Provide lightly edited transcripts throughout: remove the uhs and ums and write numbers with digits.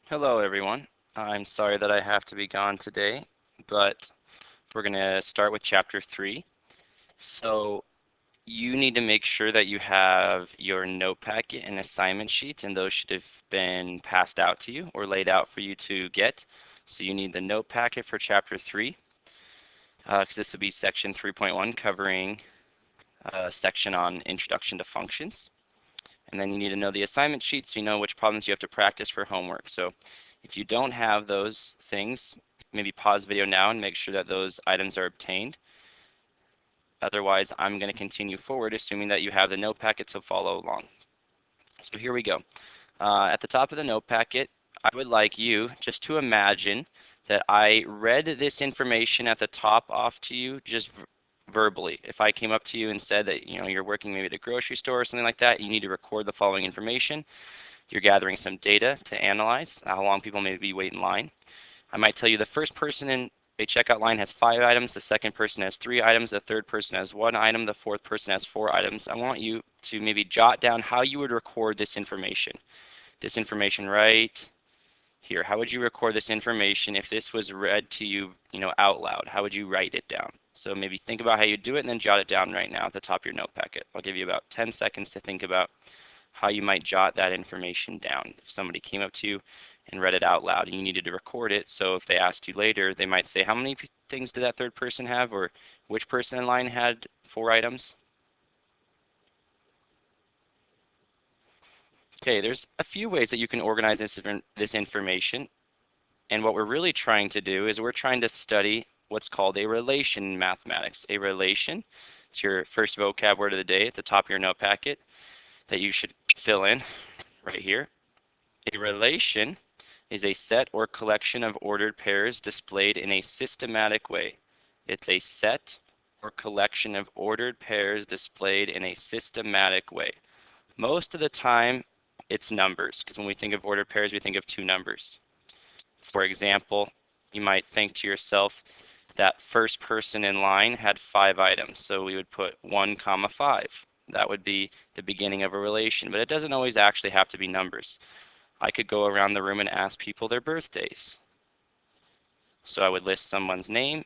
Hello everyone. I'm sorry that I have to be gone today, but we're going to start with chapter 3. So you need to make sure that you have your note packet and assignment sheets, and those should have been passed out to you or laid out for you to get. So you need the note packet for chapter 3, because this will be section 3.1 covering a section on introduction to functions. And then you need to know the assignment sheet so you know which problems you have to practice for homework. So if you don't have those things, maybe pause video now and make sure that those items are obtained. Otherwise, I'm going to continue forward, assuming that you have the note packet to follow along. So here we go. At the top of the note packet, I would like you just to imagine that I read this information at the top off to you just verbally. If I came up to you and said that you're working maybe at a grocery store or something like that, you need to record the following information. You're gathering some data to analyze how long people maybe wait in line. I might tell you the first person in a checkout line has 5 items, the second person has 3 items, the third person has 1 item, the fourth person has 4 items. I want you to maybe jot down how you would record this information. This information right here. How would you record this information if this was read to you, out loud? How would you write it down? So maybe think about how you do it and then jot it down right now at the top of your note packet. I'll give you about 10 seconds to think about how you might jot that information down. If somebody came up to you and read it out loud and you needed to record it, so if they asked you later, they might say, how many things did that third person have, or which person in line had 4 items? Okay, there's a few ways that you can organize this information, and what we're really trying to do is we're trying to study what's called a relation in mathematics. A relation, it's your first vocab word of the day at the top of your note packet that you should fill in right here. A relation is a set or collection of ordered pairs displayed in a systematic way. It's a set or collection of ordered pairs displayed in a systematic way. Most of the time, it's numbers, because when we think of ordered pairs, we think of 2 numbers. For example, you might think to yourself, that first person in line had 5 items, so we would put 1 comma 5. That would be the beginning of a relation, but it doesn't always actually have to be numbers. I could go around the room and ask people their birthdays. So I would list someone's name,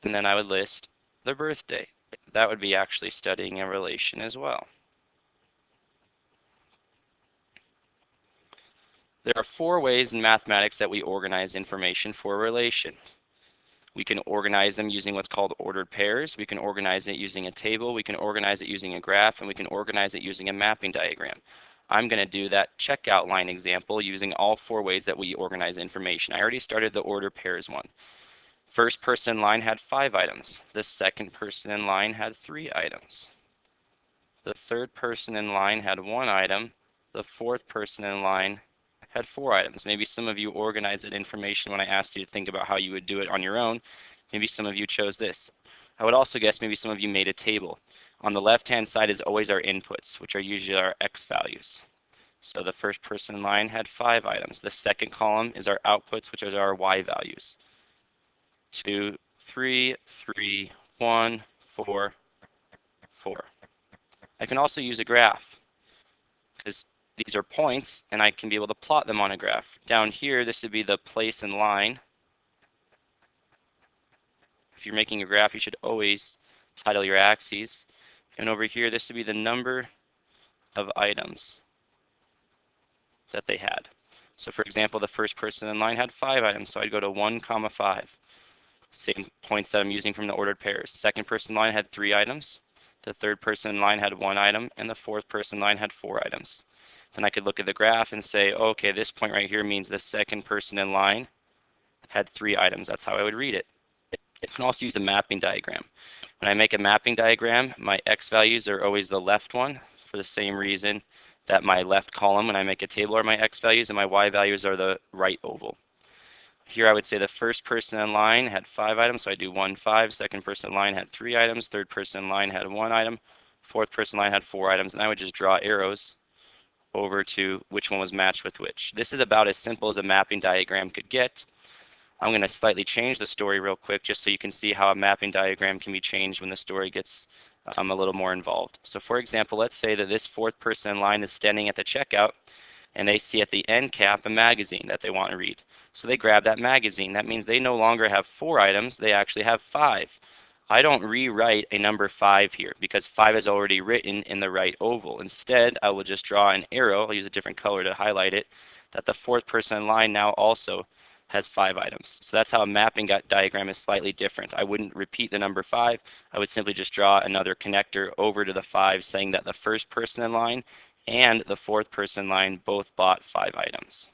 and then I would list their birthday. That would be actually studying a relation as well. There are 4 ways in mathematics that we organize information for a relation. We can organize them using what's called ordered pairs. We can organize it using a table. We can organize it using a graph, and we can organize it using a mapping diagram. I'm going to do that checkout line example using all 4 ways that we organize information. I already started the order pairs one. First person in line had 5 items. The second person in line had 3 items. The third person in line had 1 item. The fourth person in line had 4 items. Maybe some of you organized that information when I asked you to think about how you would do it on your own. Maybe some of you chose this. I would also guess maybe some of you made a table. On the left-hand side is always our inputs, which are usually our x values. So the first person in line had 5 items. The second column is our outputs, which are our y values. 2, 3, 3, 1, 4, 4. I can also use a graph because these are points and I can be able to plot them on a graph. Down here, this would be the place in line. If you're making a graph, you should always title your axes. And over here, this would be the number of items that they had. So for example, the first person in line had 5 items, so I'd go to 1 comma 5. Same points that I'm using from the ordered pairs. Second person in line had 3 items. The third person in line had 1 item, and the fourth person in line had 4 items. Then I could look at the graph and say, okay, this point right here means the second person in line had 3 items. That's how I would read it. You can also use a mapping diagram. When I make a mapping diagram, my x values are always the left one for the same reason that my left column when I make a table are my x values and my y values are the right oval. Here I would say the first person in line had 5 items, so I do 1, 5. Second person in line had 3 items. Third person in line had 1 item. Fourth person in line had 4 items, and I would just draw arrows over to which one was matched with which. This is about as simple as a mapping diagram could get. I'm going to slightly change the story real quick just so you can see how a mapping diagram can be changed when the story gets a little more involved. So for example, let's say that this fourth person in line is standing at the checkout and they see at the end cap a magazine that they want to read. So they grab that magazine. That means they no longer have 4 items, they actually have 5. I don't rewrite a number 5 here because 5 is already written in the right oval. Instead, I will just draw an arrow, I'll use a different color to highlight it, that the fourth person in line now also has 5 items. So that's how a mapping diagram is slightly different. I wouldn't repeat the number 5. I would simply just draw another connector over to the 5 saying that the first person in line and the fourth person in line both bought 5 items.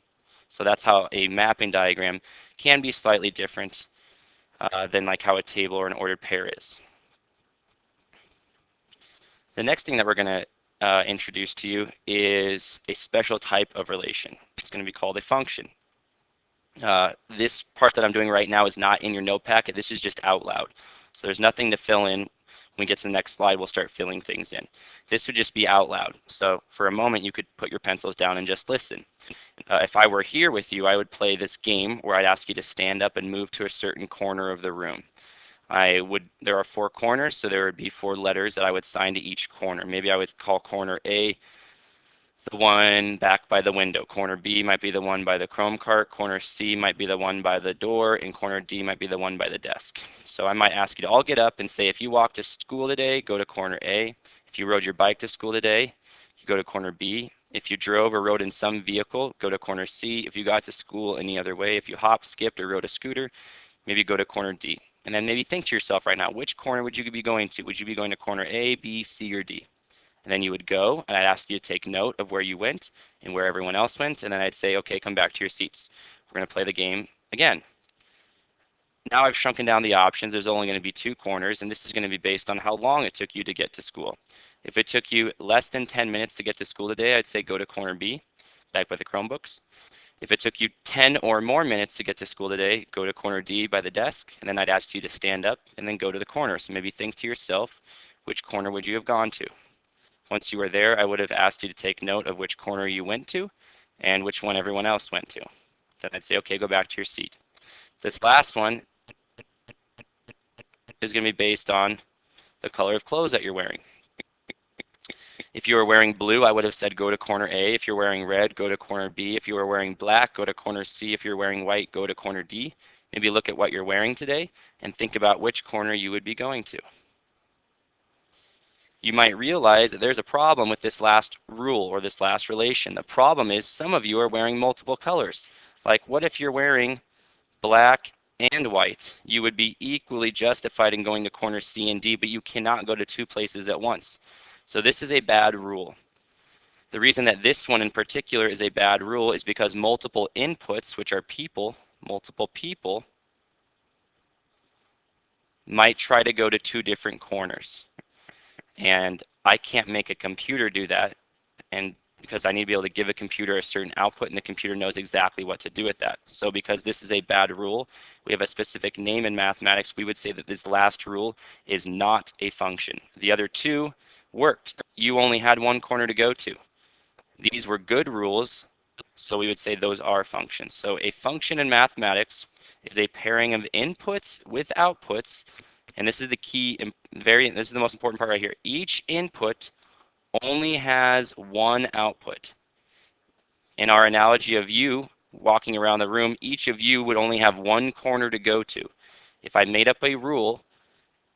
So that's how a mapping diagram can be slightly different than like how a table or an ordered pair is. The next thing that we're going to introduce to you is a special type of relation. It's going to be called a function. This part that I'm doing right now is not in your note packet. This is just out loud. So there's nothing to fill in. When we get to the next slide, we'll start filling things in. This would just be out loud. So for a moment, you could put your pencils down and just listen. If I were here with you, I would play this game where I'd ask you to stand up and move to a certain corner of the room. There are 4 corners, so there would be 4 letters that I would assign to each corner. Maybe I would call corner A the one back by the window. Corner B might be the one by the Chrome cart. Corner C might be the one by the door, and corner D might be the one by the desk. So I might ask you to all get up and say, if you walked to school today, go to corner A. If you rode your bike to school today, you go to corner B. If you drove or rode in some vehicle, go to corner C. If you got to school any other way, if you hopped, skipped, or rode a scooter, maybe go to corner D. And then maybe think to yourself right now, which corner would you be going to? Would you be going to corner A, B, C, or D? And then you would go, and I'd ask you to take note of where you went and where everyone else went, and then I'd say, okay, come back to your seats. We're going to play the game again. Now I've shrunken down the options. There's only going to be 2 corners, and this is going to be based on how long it took you to get to school. If it took you less than 10 minutes to get to school today, I'd say go to corner B, back by the Chromebooks. If it took you 10 or more minutes to get to school today, go to corner D by the desk, and then I'd ask you to stand up and then go to the corner. So maybe think to yourself, which corner would you have gone to? Once you were there, I would have asked you to take note of which corner you went to and which one everyone else went to. Then I'd say, okay, go back to your seat. This last one is going to be based on the color of clothes that you're wearing. If you were wearing blue, I would have said go to corner A. If you're wearing red, go to corner B. If you were wearing black, go to corner C. If you're wearing white, go to corner D. Maybe look at what you're wearing today and think about which corner you would be going to. You might realize that there's a problem with this last rule or this last relation. The problem is some of you are wearing multiple colors. Like what if you're wearing black and white? You would be equally justified in going to corner C and D, but you cannot go to 2 places at once. So this is a bad rule. The reason that this one in particular is a bad rule is because multiple inputs, which are people, multiple people, might try to go to 2 different corners. And I can't make a computer do that, and because I need to be able to give a computer a certain output, and the computer knows exactly what to do with that. So because this is a bad rule, we have a specific name in mathematics. We would say that this last rule is not a function. The other 2 worked. You only had 1 corner to go to. These were good rules, so we would say those are functions. So a function in mathematics is a pairing of inputs with outputs. And this is the key, this is the most important part right here. Each input only has 1 output. In our analogy of you walking around the room, each of you would only have 1 corner to go to. If I made up a rule,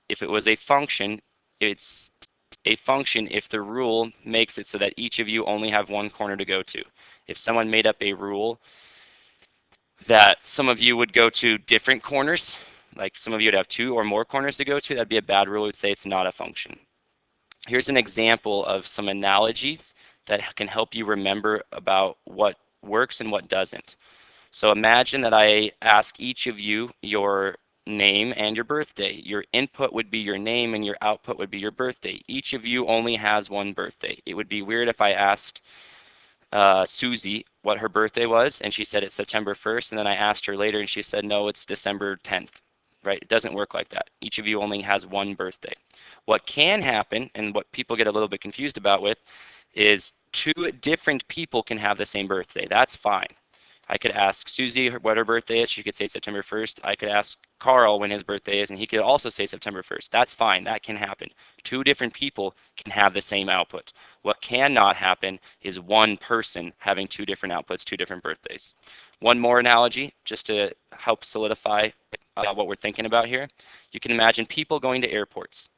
if it was a function, it's a function if the rule makes it so that each of you only have 1 corner to go to. If someone made up a rule that some of you would go to different corners, like some of you would have 2 or more corners to go to, that'd be a bad rule. We'd say it's not a function. Here's an example of some analogies that can help you remember about what works and what doesn't. So imagine that I ask each of you your name and your birthday. Your input would be your name and your output would be your birthday. Each of you only has 1 birthday. It would be weird if I asked Susie what her birthday was and she said it's September 1st, and then I asked her later and she said no, it's December 10th. Right? It doesn't work like that. Each of you only has 1 birthday. What can happen, and what people get a little bit confused about with, is 2 different people can have the same birthday. That's fine. I could ask Susie what her birthday is. She could say September 1st. I could ask Carl when his birthday is, and he could also say September 1st. That's fine. That can happen. Two different people can have the same output. What cannot happen is one person having two different outputs, two different birthdays. One more analogy, just to help solidify what we're thinking about here. You can imagine people going to airports.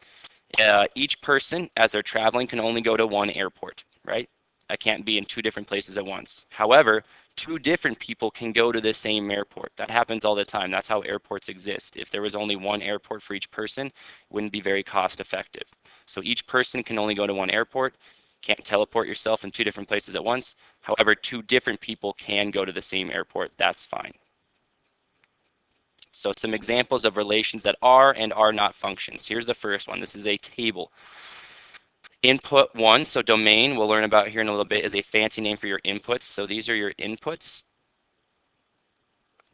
Each person, as they're traveling, can only go to one airport, right? I can't be in two different places at once. However, two different people can go to the same airport. That happens all the time. That's how airports exist. If there was only one airport for each person, it wouldn't be very cost effective. So each person can only go to one airport. Can't teleport yourself in two different places at once. However, two different people can go to the same airport. That's fine. So some examples of relations that are and are not functions. Here's the first one. This is a table. Input one, so domain, we'll learn about here in a little bit, is a fancy name for your inputs. So these are your inputs.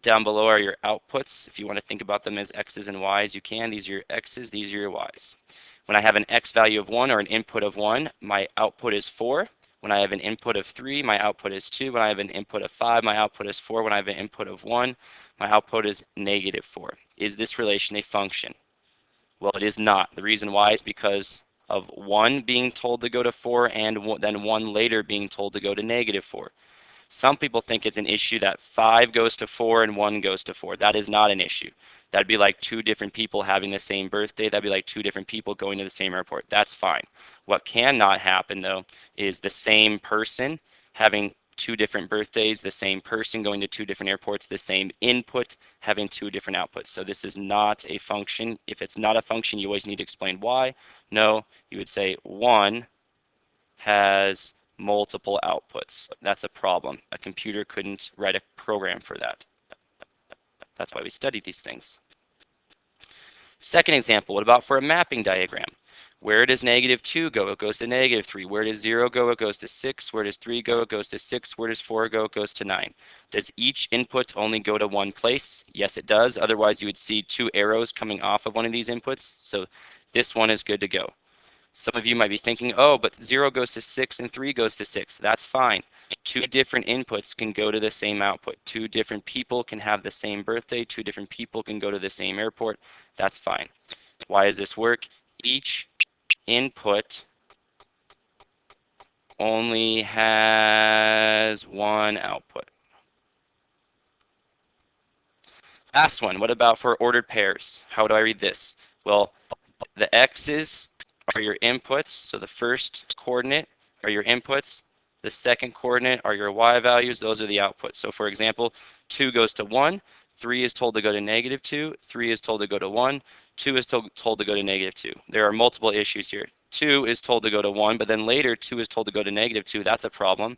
Down below are your outputs. If you want to think about them as x's and y's, you can. These are your x's, these are your y's. When I have an x value of 1 or an input of 1, my output is 4. When I have an input of 3, my output is 2. When I have an input of 5, my output is 4. When I have an input of 1, my output is negative 4. Is this relation a function? Well, it is not. The reason why is because of 1 being told to go to 4 and then 1 later being told to go to negative 4. Some people think it's an issue that 5 goes to 4 and 1 goes to 4. That is not an issue. That'd be like two different people having the same birthday. That'd be like two different people going to the same airport. That's fine. What cannot happen, though, is the same person having two different birthdays, the same person going to two different airports, the same input having two different outputs. So this is not a function. If it's not a function, you always need to explain why. No, you would say 1 has multiple outputs. That's a problem. A computer couldn't write a program for that. That's why we study these things. Second example, what about for a mapping diagram? Where does negative 2 go? It goes to negative 3. Where does 0 go? It goes to 6. Where does 3 go? It goes to 6. Where does 4 go? It goes to 9. Does each input only go to one place? Yes, it does. Otherwise, you would see two arrows coming off of one of these inputs. So this one is good to go. Some of you might be thinking, oh, but 0 goes to 6 and 3 goes to 6. That's fine. Two different inputs can go to the same output. Two different people can have the same birthday. Two different people can go to the same airport. That's fine. Why does this work? Each input only has one output. Last one, what about for ordered pairs? How do I read this? Well, the x's are your inputs, so the first coordinate are your inputs. The second coordinate are your y values, those are the outputs. So for example, 2 goes to 1, 3 is told to go to negative 2, 3 is told to go to 1, 2 is told to go to negative 2. There are multiple issues here. 2 is told to go to 1, but then later 2 is told to go to negative 2. That's a problem.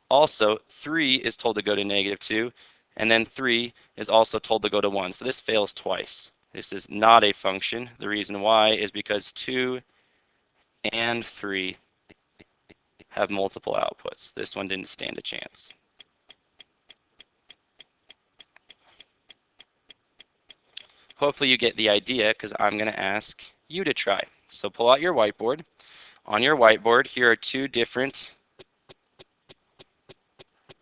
Also, 3 is told to go to negative 2, and then 3 is also told to go to 1. So this fails twice. This is not a function. The reason why is because 2 and 3 have multiple outputs. This one didn't stand a chance. Hopefully you get the idea because I'm going to ask you to try. So pull out your whiteboard. On your whiteboard, here are two different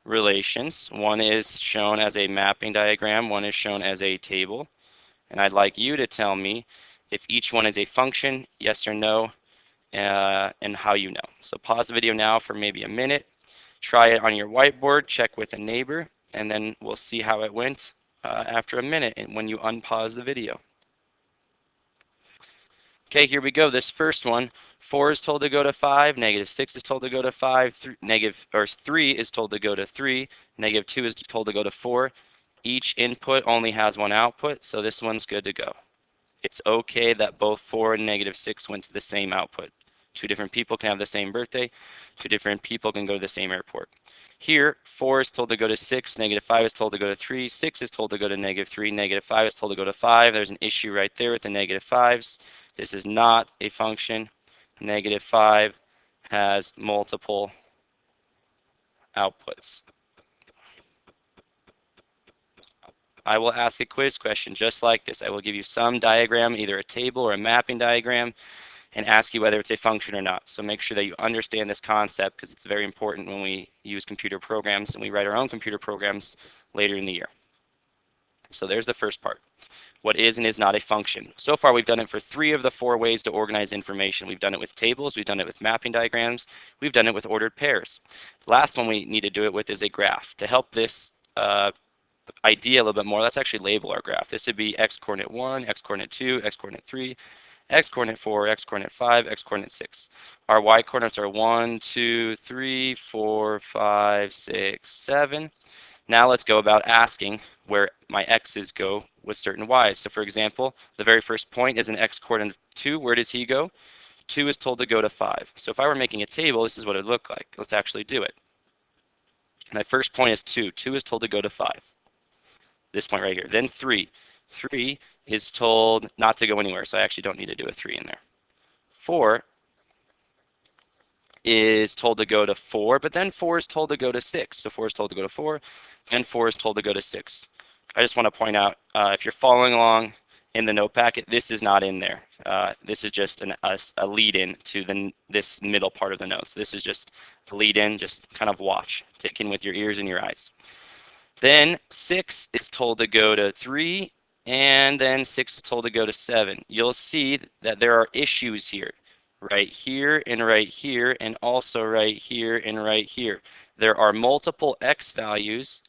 relations. One is shown as a mapping diagram, one is shown as a table. And I'd like you to tell me if each one is a function, yes or no, and how you know. So pause the video now for maybe a minute. Try it on your whiteboard, check with a neighbor, and then we'll see how it went after a minute and when you unpause the video. Okay, here we go. This first one, 4 is told to go to 5, negative 6 is told to go to 5, 3 is told to go to 3, negative 2 is told to go to 4. Each input only has one output, so this one's good to go. It's okay that both 4 and negative 6 went to the same output. Two different people can have the same birthday. Two different people can go to the same airport. Here, 4 is told to go to 6, negative 5 is told to go to 3, 6 is told to go to negative 3, negative 5 is told to go to 5. There's an issue right there with the negative 5s. This is not a function. Negative 5 has multiple outputs. I will ask a quiz question just like this. I will give you some diagram, either a table or a mapping diagram, and ask you whether it's a function or not. So make sure that you understand this concept because it's very important when we use computer programs and we write our own computer programs. later in the year. So there's the first part. What is and is not a function. So far we've done it for 3 of the 4 ways to organize information. We've done it with tables, we've done it with mapping diagrams, we've done it with ordered pairs. The last one we need to do it with is a graph. To help this idea a little bit more, let's actually label our graph. This would be x coordinate 1, x coordinate 2, x coordinate 3, x coordinate 4, x coordinate 5, x coordinate 6. Our y coordinates are 1, 2, 3, 4, 5, 6, 7. Now let's go about asking where my x's go with certain y's. So for example, the very first point is an x coordinate 2. Where does he go? 2 is told to go to 5. So if I were making a table, this is what it would look like. Let's actually do it. My first point is 2. 2 is told to go to 5. This point right here. Then 3. 3 is told not to go anywhere, so I actually don't need to do a 3 in there. 4 is told to go to 4, but then 4 is told to go to 6. So 4 is told to go to 4, and 4 is told to go to 6. I just want to point out, if you're following along in the note packet, this is not in there. This is just a lead-in to this middle part of the notes. This is just a lead-in, just kind of watch. Take in with your ears and your eyes. Then 6 is told to go to 3, and then 6 is told to go to 7. You'll see that there are issues here. Right here, and also right here, and right here. There are multiple x values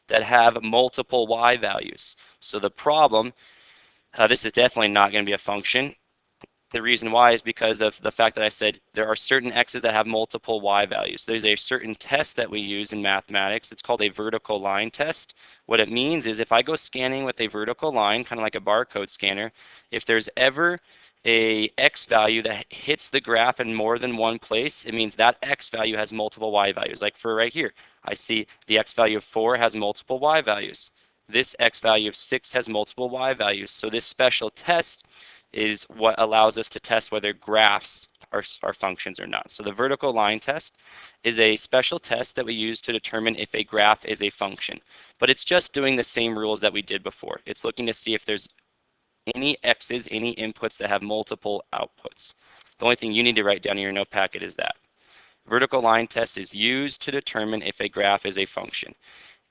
that have multiple y values. So the problem, this is definitely not going to be a function. The reason why is because of the fact that I said there are certain x's that have multiple y values. There's a certain test that we use in mathematics. It's called a vertical line test. What it means is if I go scanning with a vertical line, kind of like a barcode scanner, if there's ever a x value that hits the graph in more than one place, it means that x value has multiple y values. Like for right here, I see the x value of 4 has multiple y values. This x value of 6 has multiple y values. So this special test is what allows us to test whether graphs are functions or not. So the vertical line test is a special test that we use to determine if a graph is a function. But it's just doing the same rules that we did before. It's looking to see if there's any x's, any inputs that have multiple outputs. The only thing you need to write down in your note packet is that. Vertical line test is used to determine if a graph is a function.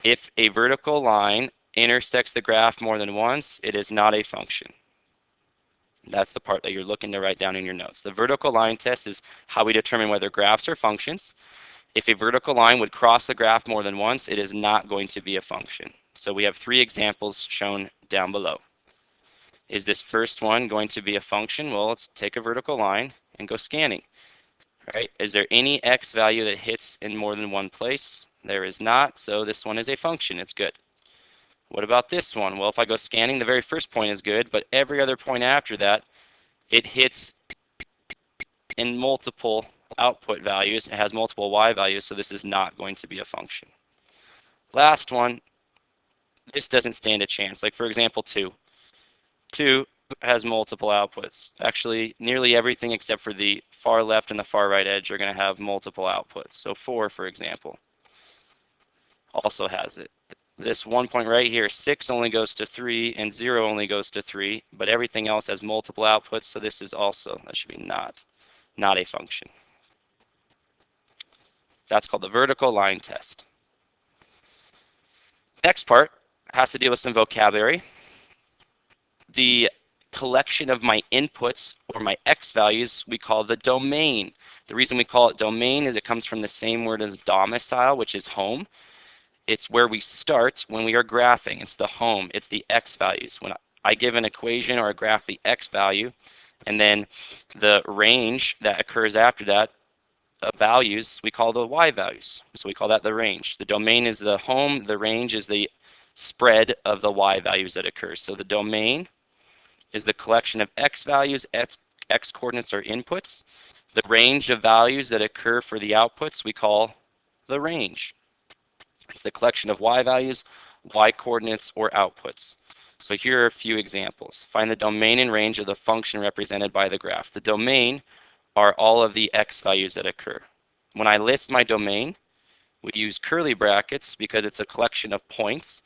If a vertical line intersects the graph more than once, it is not a function. That's the part that you're looking to write down in your notes. The vertical line test is how we determine whether graphs are functions. If a vertical line would cross the graph more than once, it is not going to be a function. So we have 3 examples shown down below. Is this first one going to be a function? Well, let's take a vertical line and go scanning. All right, is there any x value that hits in more than one place? There is not, so this one is a function. It's good. What about this one? Well, if I go scanning, the very first point is good, but every other point after that, it hits in multiple output values. It has multiple y values, so this is not going to be a function. Last one, this doesn't stand a chance. Like for example, 2. 2 has multiple outputs. Actually, nearly everything except for the far left and the far right edge are going to have multiple outputs. So 4, for example, also has it. This one point right here, 6 only goes to 3, and 0 only goes to 3, but everything else has multiple outputs, so this is also, that should be not a function. That's called the vertical line test. Next part has to deal with some vocabulary. The collection of my inputs, or my x values, we call the domain. The reason we call it domain is it comes from the same word as domicile, which is home. It's where we start when we are graphing. It's the home. It's the x values. When I give an equation or a graph the x value, and then the range that occurs after that of values, we call the y values. So we call that the range. The domain is the home. The range is the spread of the y values that occurs. So the domain is the collection of x values, x coordinates are inputs. The range of values that occur for the outputs we call the range. It's the collection of y values, y coordinates, or outputs. So here are a few examples. Find the domain and range of the function represented by the graph. The domain are all of the x values that occur. When I list my domain, we use curly brackets because it's a collection of points.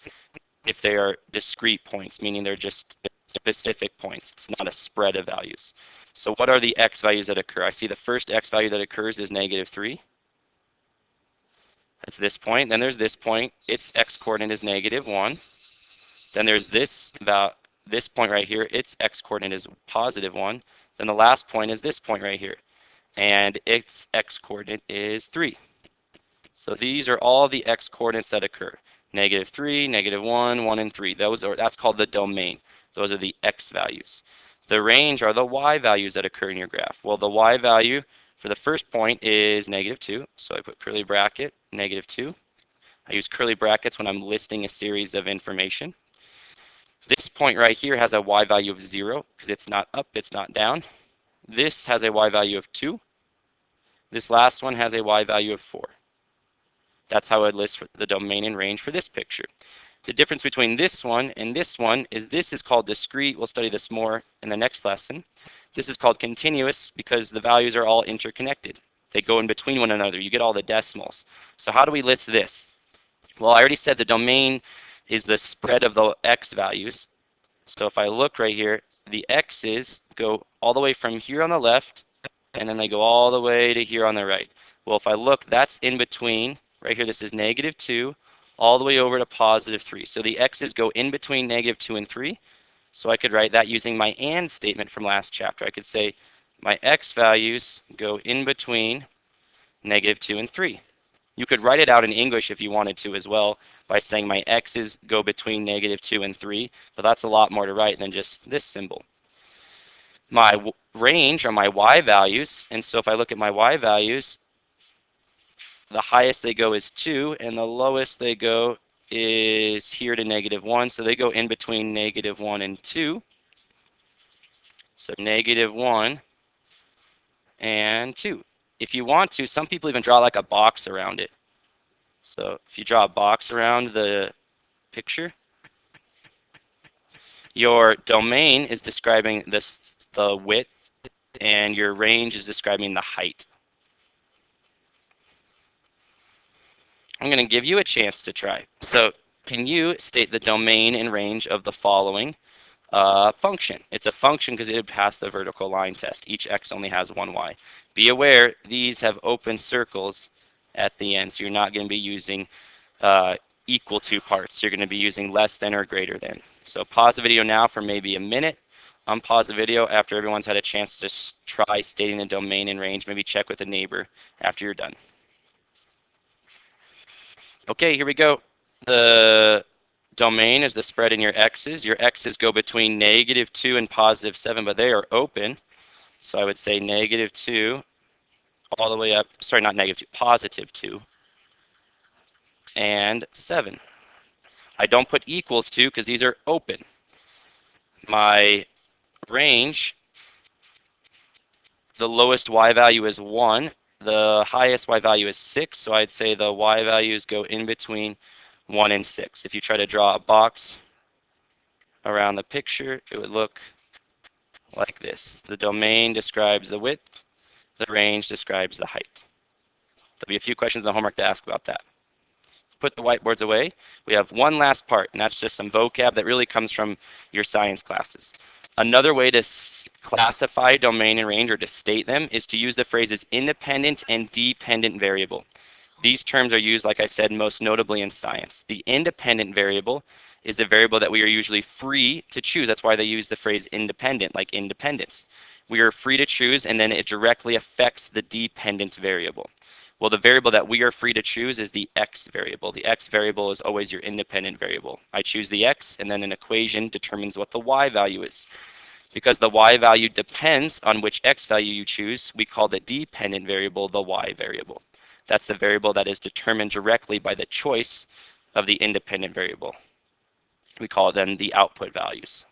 If they are discrete points, meaning they're just specific points. It's not a spread of values. So what are the x values that occur? I see the first x value that occurs is -3. That's this point. Then there's this point. Its x-coordinate is -1. Then there's this point right here. Its x-coordinate is +1. Then the last point is this point right here, and its x-coordinate is 3. So these are all the x-coordinates that occur. -3, -1, 1, and 3. That's called the domain. Those are the x values. The range are the y values that occur in your graph. Well, the y value for the first point is -2. So I put curly bracket, -2. I use curly brackets when I'm listing a series of information. This point right here has a y value of 0 because it's not up, it's not down. This has a y value of 2. This last one has a y value of 4. That's how I'd list the domain and range for this picture. The difference between this one and this is called discrete. We'll study this more in the next lesson. This is called continuous because the values are all interconnected. They go in between one another. You get all the decimals. So how do we list this? Well, I already said the domain is the spread of the x values. So if I look right here, the x's go all the way from here on the left, and then they go all the way to here on the right. Well, if I look, that's in between. Right here, this is -2, all the way over to +3. So the x's go in between -2 and 3. So I could write that using my and statement from last chapter. I could say my x values go in between -2 and 3. You could write it out in English if you wanted to as well by saying my x's go between -2 and 3, but that's a lot more to write than just this symbol. My range are my y values, and so if I look at my y values, the highest they go is 2, and the lowest they go is here to -1, so they go in between -1 and 2. So -1 and 2. If you want to, some people even draw like a box around it. So if you draw a box around the picture, your domain is describing the width, and your range is describing the height. I'm going to give you a chance to try. So can you state the domain and range of the following function? It's a function because it would pass the vertical line test. Each x only has one y. Be aware, these have open circles at the end, so you're not going to be using equal to parts. You're going to be using less than or greater than. So pause the video now for maybe a minute. Unpause the video after everyone's had a chance to try stating the domain and range. Maybe check with a neighbor after you're done. Okay, here we go. The domain is the spread in your x's. Your x's go between -2 and +7, but they are open. So I would say -2 all the way up, sorry, not -2, +2 and 7. I don't put equals to because these are open. My range, the lowest y value is 1. The highest y value is 6, so I'd say the y values go in between 1 and 6. If you try to draw a box around the picture, it would look like this. The domain describes the width, the range describes the height. There'll be a few questions in the homework to ask about that. Put the whiteboards away. We have one last part, and that's just some vocab that really comes from your science classes. Another way to classify domain and range, or to state them, is to use the phrases independent and dependent variable. These terms are used, like I said, most notably in science. The independent variable is a variable that we are usually free to choose. That's why they use the phrase independent, like independence. We are free to choose, and then it directly affects the dependent variable. Well, the variable that we are free to choose is the x variable. The x variable is always your independent variable. I choose the x, and then an equation determines what the y value is. Because the y value depends on which x value you choose, we call the dependent variable the y variable. That's the variable that is determined directly by the choice of the independent variable. We call them the output values.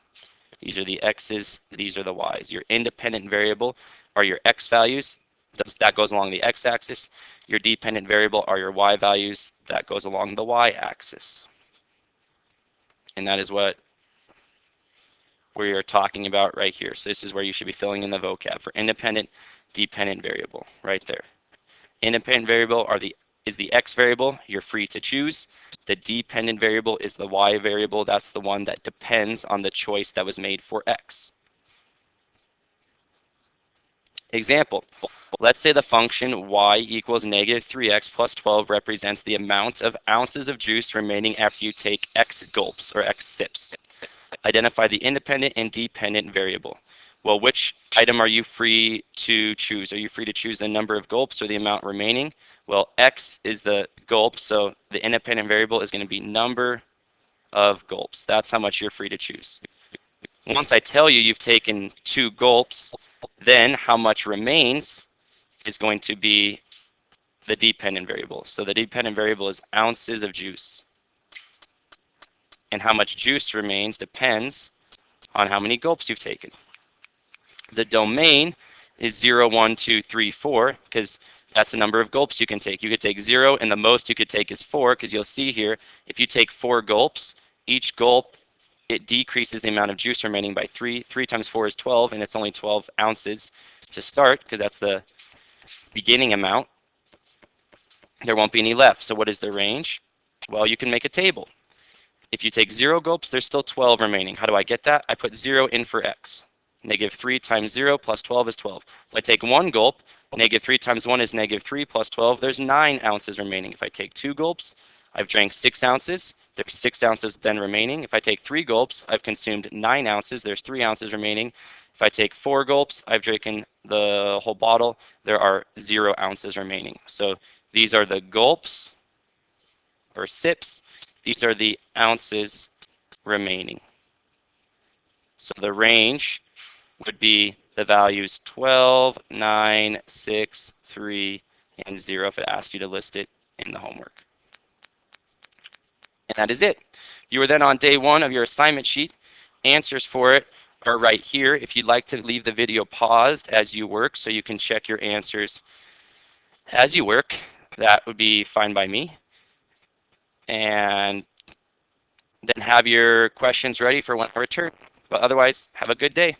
These are the x's, these are the y's. Your independent variable are your x values. That goes along the x-axis. Your dependent variable are your y values. That goes along the y-axis. And that is what we are talking about right here. So this is where you should be filling in the vocab for independent, dependent variable, right there. Independent variable is the x variable. You're free to choose. The dependent variable is the y variable. That's the one that depends on the choice that was made for x. Example, let's say the function y equals negative 3x plus 12 represents the amount of ounces of juice remaining after you take x gulps or x sips. Identify the independent and dependent variable. Well, which item are you free to choose? Are you free to choose the number of gulps or the amount remaining? Well, x is the gulp, so the independent variable is going to be number of gulps. That's how much you're free to choose. Once I tell you you've taken 2 gulps, then how much remains is going to be the dependent variable. So the dependent variable is ounces of juice. And how much juice remains depends on how many gulps you've taken. The domain is 0, 1, 2, 3, 4, because that's the number of gulps you can take. You could take 0, and the most you could take is 4, because you'll see here, if you take 4 gulps, each gulp, it decreases the amount of juice remaining by 3. 3 times 4 is 12, and it's only 12 ounces to start, because that's the beginning amount. There won't be any left. So what is the range? Well, you can make a table. If you take 0 gulps, there's still 12 remaining. How do I get that? I put 0 in for x. Negative 3 times 0 plus 12 is 12. If I take 1 gulp, negative 3 times 1 is negative 3 plus 12. There's 9 ounces remaining. If I take 2 gulps, I've drank 6 ounces. There's 6 ounces then remaining. If I take 3 gulps, I've consumed 9 ounces. There's 3 ounces remaining. If I take 4 gulps, I've drinking the whole bottle. There are 0 ounces remaining. So these are the gulps or sips. These are the ounces remaining. So the range would be the values 12, 9, 6, 3, and 0 if it asked you to list it in the homework. And that is it. You are then on day 1 of your assignment sheet. Answers for it are right here. If you'd like to leave the video paused as you work so you can check your answers as you work, that would be fine by me. And then have your questions ready for when I return. But otherwise, have a good day.